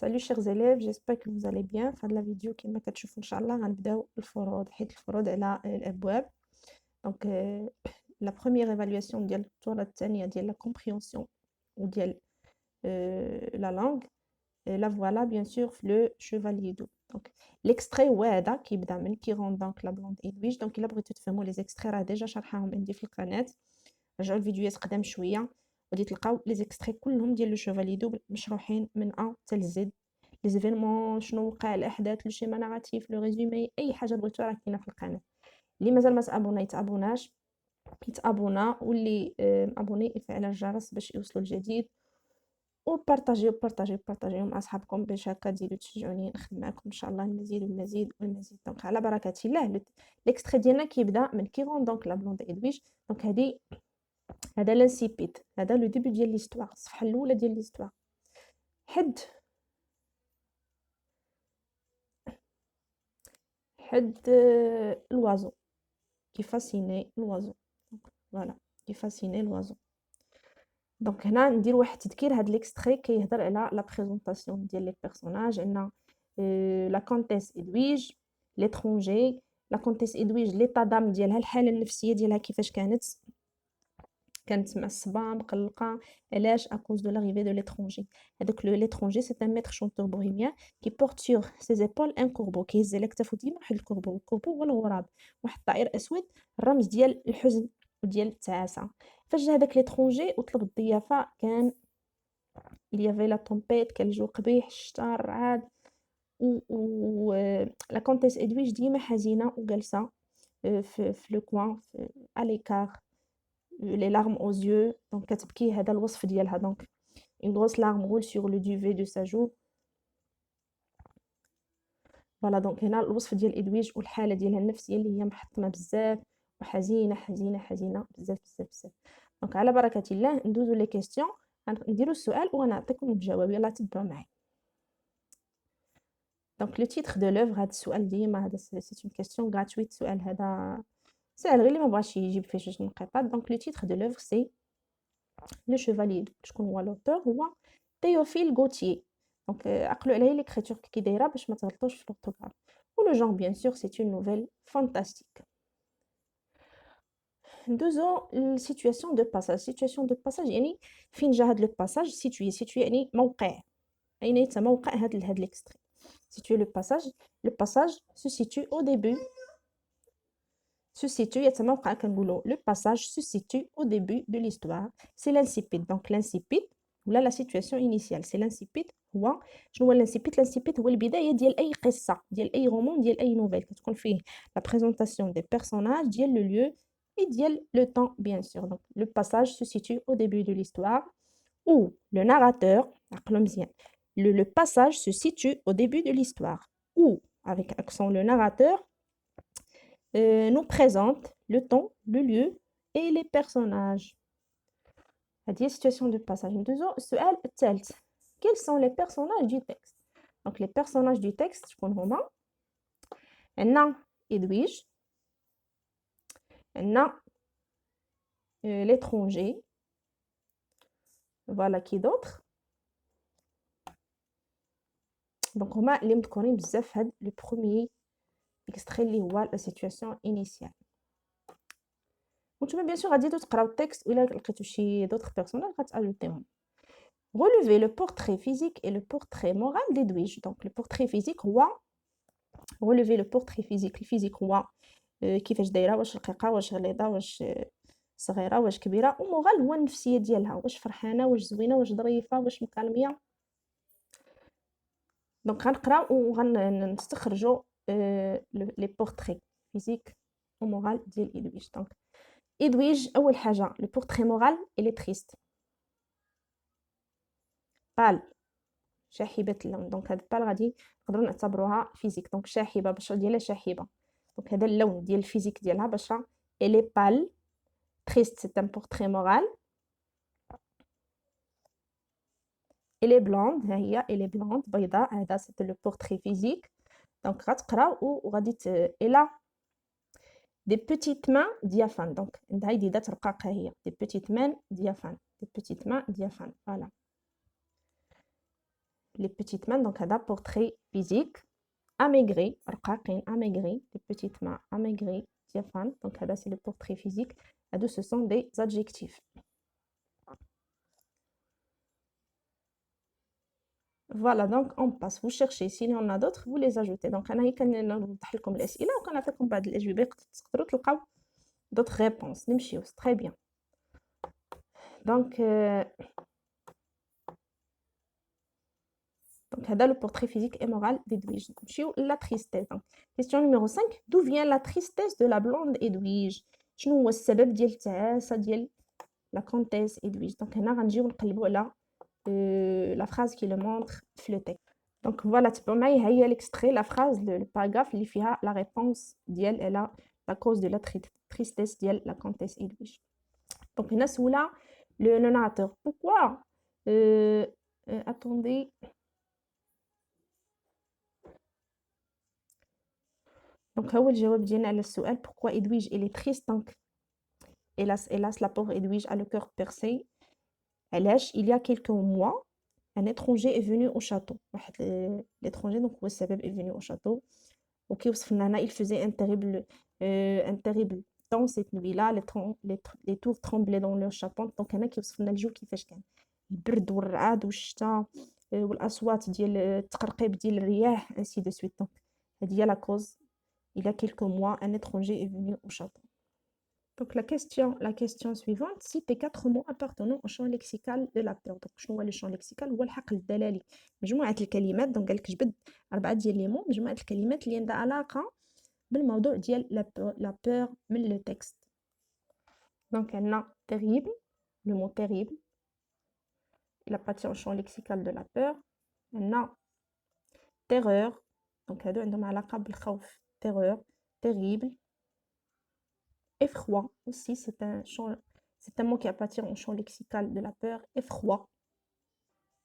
Salut chers élèves, j'espère que vous allez bien. Fin de la vidéo كما كتشوفوا ان شاء الله غنبداو الفروض حيت الفروض على الابواب. دونك la première évaluation ديال الدورة الثانية ديال la compréhension وديال la langue. La voilà bien sûr le chevalier d'eau. Donc l'extrait هو هذا كيبدا من qui rend donc la blonde Edwige. Donc الا بغيتو تفهموا les extraits راه ديجا شرحهم عندي في القناة. رجعوا الفيديوهات قدام شوية غادي تلقاو les extraits كلهم ديال لو chevalier d'eau مشروحين من A حتى ل Z. لي زيفينمون شنو وقع الاحداث لو شيما ناراتيف لو ريزومي اي حاجه بغيتو راه كاينه في القناه. اللي مازال ما تابونا يتابوناش يتابونا واللي ابوني يفعل الجرس باش يوصلوا الجديد وبارطاجيو مع اصحابكم باش هكا تزيدوا تشجعوني نخدم معكم ان شاء الله المزيد والمزيد والمزيد. دونك على بركه الله ليكستري ديالنا كيبدا من كيفون دونك لا بلوند ادويج. دونك هذا لانسيبيد، هذا لو ديبي ديال ليستوار، الصفحه الاولى ديال ليستوار. حد l'oiseau qui fascinait l'oiseau. Voilà, qui fascinait l'oiseau. Donc هنا ندير واحد التذكير. هاد ليكستري كيهضر على لا بريزونطاسيون ديال لي بيرسوناج. عندنا لا كونتيس ادويج، ليترونجي. لا كونتيس ادويج ليطا دام ديالها، الحاله النفسيه ديالها كيفاش كانت معصبه مقلقه. علاش؟ اكوز دو لاريفي دو ليترونجي. هذاك ليترونجي سي ان ميتر شونتور بوهيميان كي بورت سور سي زيبول ان كوربو، كيهز على كتافو ديما واحد الكوربو. الكوربو هو الغراب، واحد الطائر اسود، الرمز ديال الحزن وديال التعاسه. فاش جا هذاك ليترونجي وطلب الضيافه كان اليافي لا طومبيت، كان الجو قبيح، الشتا، الرعاد، و لا كونتيس ادويج ديما حزينه وجالسه في لو كوان à l'écart, les larmes aux yeux. Donc كتبكي. هذا الوصف ديالها. donc une grosse larme roule sur le duvet de sa joue. فوالا دونك هنا الوصف ديال ادويج والحاله ديالها النفسيه اللي هي محطمه بزاف وحزينه حزينه حزينه بزاف بزاف بزاف. دونك على بركه الله ندوزو لي كيسيون، نديرو السؤال وغنعطيكم الجواب. يلا تبعوا معايا. دونك لو تيتر دو لوفر، هذا السؤال ديما هذا سي اون كيسيون غراتويت. السؤال هذا سهل غير اللي ما بغاش يجيب فيه جوج نقيطات. دونك لو تيتر دو لوفر سي لو شيفاليي. شكون هو لوتور؟ هو تيوفيل غوتيي. دونك عقلوا عليا ليكريتور كي دايره باش ما تغلطوش في لورتوغراف. ولو جون بيان سور سي اون نوفيل فانتاستيك. ندوزو للسيتوياسيون دو باساج. سيتوياسيون دو باساج يعني فين جا هاد لو باساج. سيتوي يعني موقع، اين يتم موقع هاد ليكستري. سيتوي لو باساج. لو باساج se situe au début. Se situe يتم موقع كنقولوا لو باساج se situe au début de l'histoire. سي l'incipit. دونك l'incipit ولا لا سيتوياسيون انيسيال سي l'incipit. هو شنو هو l'incipit؟ l'incipit هو البدايه ديال اي قصه، ديال اي رومان، ديال اي نوفيل. كتكون فيه لا بريزونطاسيون دي بيرسوناج، ديال لو lieu et ديال le temps bien sûr. Donc le passage se situe au début de l'histoire où le narrateur, عقلوا مزيان، le passage se situe au début de l'histoire où, avec accent, le narrateur nous présente le temps, le lieu et les personnages. هذه هي situation de passage. ندوزو السؤال الثالث. Quels sont les personnages du texte? Donc les personnages du texte شكون هما؟ عندنا إدويج، عندنا l'étranger. Voilà, qui d'autre? Donc هما اللي مذكورين بزاف في هاد لو بروميي اكستري اللي هو لا سيتوياسيون انيسيال. وانتوما بيان سور غادي تقراو التكست ولا لقيتو شي دوطخ بيرسوناج غتاجوتيهم. Relever le portrait physique et le portrait moral d'Edwige. Donc le portrait physique هو relever le portrait physique. الفيزيك هو كيفاش دايره، واش رقيقه، واش غليظه، واش صغيره، واش كبيره. ومورال هو النفسيه ديالها، واش فرحانه، واش زوينه، واش ظريفه، واش مكالميه. دونك غنقراو وغنستخرجوا لي بورتري فيزيك ومورال ديال إدويج. دونك إدويج أول حاجة لو بورتري مورال إلي تريست، بال، شاحبة اللون. دونك هاد بال غادي نقدروا نعتبروها فيزيك. دونك شاحبة، البشرة ديالها شاحبة. دونك هذا اللون ديال الفيزيك ديالها بشرة إلي بال. تريست سي ان بورتري مورال. إلي بلوند، ها هي إلي بلوند بيضاء، هذا سي لو بورتري فيزيك. دونك غتقراو وغادي إلى des petites mains diaphanes. Donc عندها يديدات رقاقة هي des petites mains diaphanes. Des petites mains diaphanes. Voilà. les petites mains, donc هذا portrait physique, amaigri, رقاقين amaigri, les petites mains amaigries, diaphanes, donc هذا c'est le portrait physique, هادو ce sont des adjectifs. Voilà, donc on passe, vous cherchez, s'il y en a d'autres, vous les ajoutez. Donc أنا هي كنوضح لكم الأسئلة وكنعطيكم بعض الأجوبة تقدروا تلقاو d'autres réponses. نمشيو, c'est très bien. Donc هذا le portrait physique et moral d'Edwige. نمشيو la tristesse. Donc, question numéro 5, d'où vient la tristesse de la blonde Edwige? شنو هو السبب ديال التعاسة ديال la comtesse Edwige? Donc هنا غنجيو نقلبوا على la phrase qui le montre في le texte. Donc voilà, تبعوا معايا, ها هي l'extrait, la phrase, le paragraphe اللي فيها la réponse ديال elle la cause de la tristesse ديال la comtesse Edwige. Donc هنا سولها le narrateur, pourquoi attendez. Donc هو الجواب ديالنا على السؤال pourquoi Edwige elle est triste. Donc hélas la pauvre Edwige a le cœur percé. علاش il y a quelques mois un étranger est venu au château. واحد l'étranger donc هو السبب est venu au château. وكيوصف لنا هنا il faisait un terrible temps cette nuit-là, les tours tremblaient dans leur charpente. donc هنا كيوصف لنا الجو كيفاش كان, البرد والرعاد والشتاء والاصوات ديال التقرقيب ديال الرياح ainsi de suite. donc هذه هي la cause. Il y a quelques mois, un étranger est venu au château. Donc la question suivante, cite 4 mots appartenant au champ lexical de la peur. Donc شنو هو le champ lexical؟ هو الحقل الدلالي, مجموعة الكلمات. donc قالك جبد 4 ديال لي مو, مجموعة الكلمات اللي عندها علاقة بالموضوع ديال la peur من le texte. donc عندنا terrible, le mot terrible, il appartient au champ lexical de la peur. عندنا terreur, donc هادو عندهم علاقة بالخوف. terreur, terrible. Effroi aussi, c'est un mot qui appartient au champ lexical de la peur. Effroi.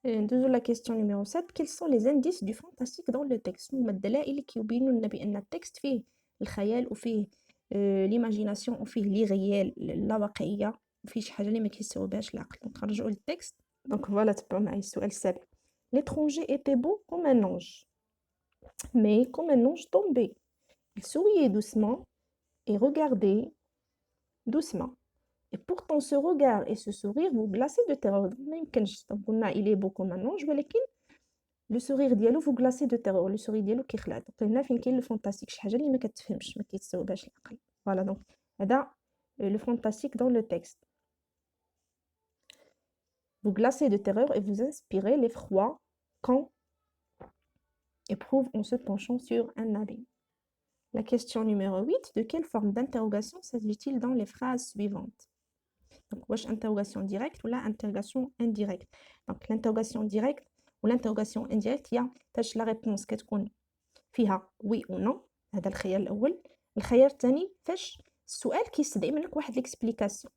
Et toujours la question numéro 7, quels sont les indices du fantastique dans le texte? هما الدلائل كيبينوا لنا بأن التكست فيه الخيال وفيه l'imagination وفيه l'irréel, اللاواقعية, وفيه شي حاجة اللي ما كيستوعبهاش العقل. donc نرجعوا للتكست. donc voilà, تبعوا معايا السؤال السابع. L'étranger était beau comme un ange, mais comme un ange tombé. Il souriait doucement et regardait doucement. Et pourtant ce regard et ce sourire vous glacez de terreur. ما يمكنش. donc قلنا il est beau comme un ange, ولكن le sourire ديالو vous glacez de terror, le sourire ديالو كيخلع. donc هنا فين كاين الفانتاستيك, شي حاجه اللي ما كتفهمش, ما كيتستوعبهاش العقل. voilà, donc هذا le fantastique dans le texte. Vous glacez de terreur et vous inspirez l'effroi quand éprouve en se penchant sur un abîme. La question numéro 8, de quelle forme d'interrogation s'agit-il dans les phrases suivantes? Donc, واش interrogation directe ou la interrogation indirecte? Donc, l'interrogation directe ou l'interrogation indirecte, هي فاش la réponse كتكون فيها oui ou non, هذا الخيار الأول. الخيار الثاني فاش السؤال كيستدعي منك واحد l'explication.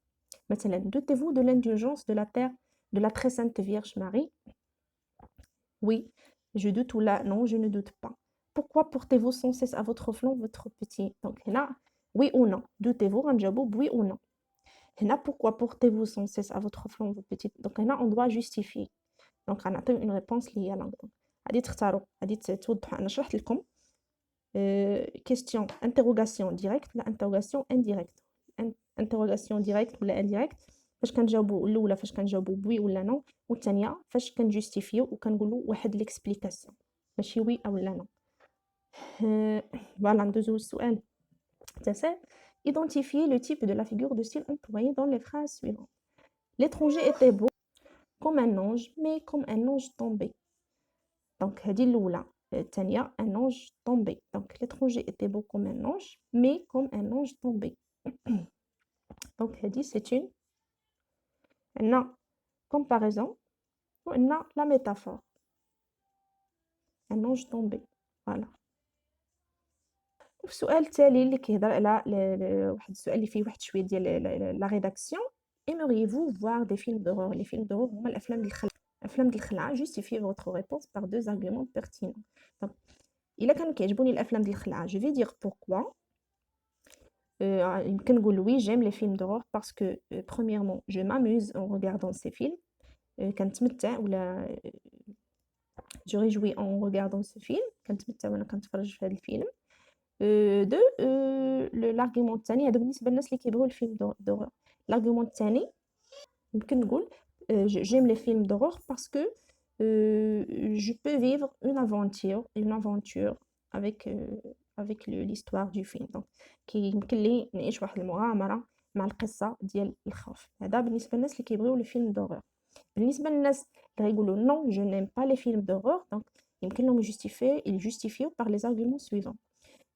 مثلا, doutez-vous de l'indulgence de la terre de la très sainte Vierge Marie? Oui, je doute, ou là, non, je ne doute pas. Pourquoi portez-vous sans cesse à votre flanc votre petit? donc هنا oui ou non, doutez-vous, غنجاوبو oui ou non. هنا pourquoi portez-vous sans cesse à votre flanc votre petit? donc هنا on doit justifier. donc غنعطيو une réponse اللي هي لانغ. غادي تختاروا, غادي توضحوا. انا شرحت لكم question interrogation directe ولا interrogation indirecte. interrogation directe ولا indirect فاش كنجاوبوا الاولى فاش كنجاوبوا بوي ولا نو, والثانيه فاش كنجوستيفيو وكنقولوا واحد ليكسبليكاسيون ماشي وي او لا نو. فوالا ندوزو للسؤال التاسع. Identifier le type de la figure de style employée dans les phrases suivantes. L'étranger était beau comme un ange, mais comme un ange tombé. donc هذه الاولى. الثانيه un ange tombé. donc l'étranger était beau comme un ange, mais comme un ange tombé. donc هذه c'est une comparaison ou la métaphore. un ange tombé. voilà. السؤال التالي اللي كيهضر على واحد السؤال اللي فيه واحد شويه ديال لا ريداكسيون. aimeriez-vous voir des films d'horreur? les films d'horreur هما الافلام ديال الخلعه. justifiez votre réponse par 2 arguments pertinents. donc الا كانوا كيعجبوني الافلام ديال الخلعه, je vais dire pourquoi. يمكن نقول oui, j'aime les films d'horreur parce que premièrement je m'amuse en regardant ces films. كنتمتع ولا جو réjouis en regardant ce film كنتمتع وانا كنتفرج في هذا الفيلم. دو l'argument الثاني هذا بالنسبه للناس اللي كيبغيو الفيلم d'horreur. l'argument الثاني يمكن نقول j'aime les films d'horreur parce que je peux vivre une aventure avec l'histoire du film. donc يمكن لي نعيش واحد المغامرة مع القصة ديال الخوف. هذا بالنسبة للناس اللي كيبغيو لي فيلم d'horreur. بالنسبة للناس اللي غيقولوا non je n'aime pas les films d'horreur donc يمكن لهم يجustifيو par les arguments suivants.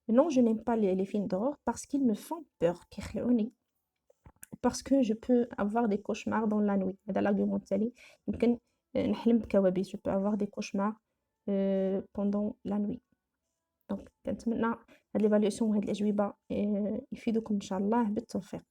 Non, je n'aime pas les films d'horreur parce qu'ils me font peur كيخلعوني. parce que je peux avoir des cauchemars dans la nuit. هذا l'argument التالي يمكن نحلم بكوابيس. je peux avoir des cauchemars pendant la nuit. دونك كنتمنى هاد ليفاليوسيون وهاد الأجوبة يفيدوكم إن شاء الله بالتوفيق.